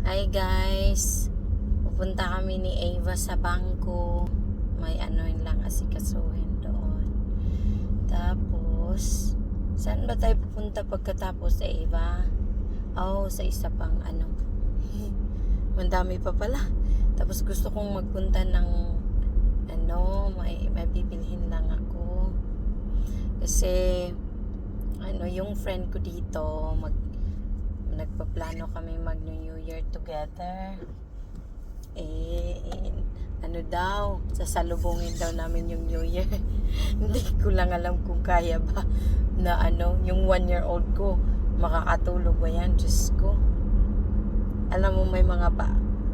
Hi guys, pupunta kami ni Ava sa bangko. May lang asikasuhin doon. Tapos, saan ba tayo pupunta pagkatapos sa Ava? Sa isa pang Mandami pa pala. Tapos gusto kong magpunta ng may bibilhin lang ako. Kasi yung friend ko dito nagpaplano kami mag New Year together. Sasalubungin daw namin yung New Year. Hindi ko lang alam kung kaya ba na yung 1-year-old ko makakatulog ba yan, Diyos ko. Alam mo, may mga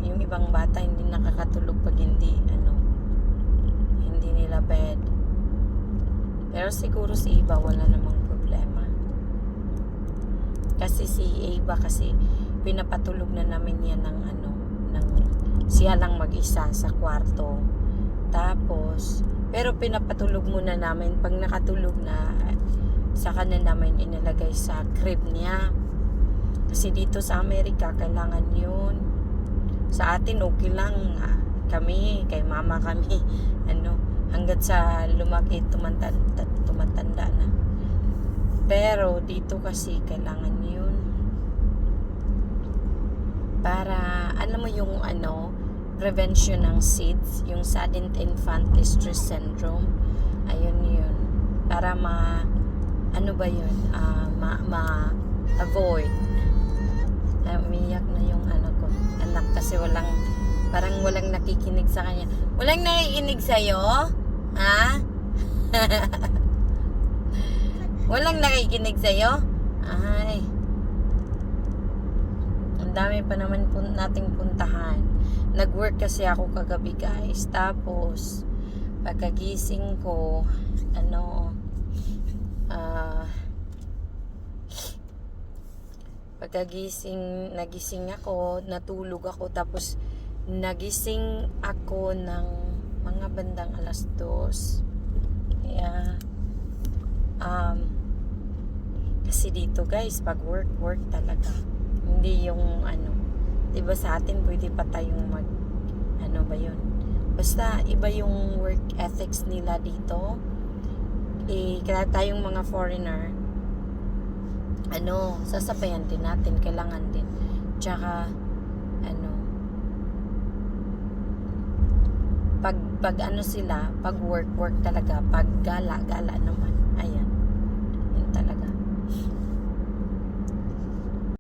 yung ibang bata hindi nakakatulog pag hindi nila bed. Pero siguro si Iba wala namang problema. Kasi si Ava pinapatulog na namin yan ng siya lang mag-isa sa kwarto. Tapos pero pinapatulog muna namin pag nakatulog na, saka na namin inilagay sa crib niya. Kasi dito sa Amerika kailangan yun. Sa atin okay lang, kami kay mama kami hanggat sa lumaki tumatanda na. Pero dito kasi kailangan yun. Para, alam mo yung prevention ng SIDS, yung Sudden Infant Distress Syndrome. Ayun yun. Para ma-avoid. Umiyak na yung anak kasi parang walang nakikinig sa kanya. Walang nakikinig sa'yo? Ha? Walang nakikinig sa'yo? Ay. Ang dami pa naman nating puntahan. Nag-work kasi ako kagabi, guys. Tapos, pagkagising ko, nagising ako, natulog ako, tapos nagising ako ng mga bandang 2:00. Kaya, kasi dito guys, pag work talaga. Hindi yung diba sa atin pwede pa tayong basta iba yung work ethics nila dito. Kaya tayong mga foreigner, sasabayan din natin, kailangan din. Tsaka pag sila, pag work talaga, pag gala naman, ayan.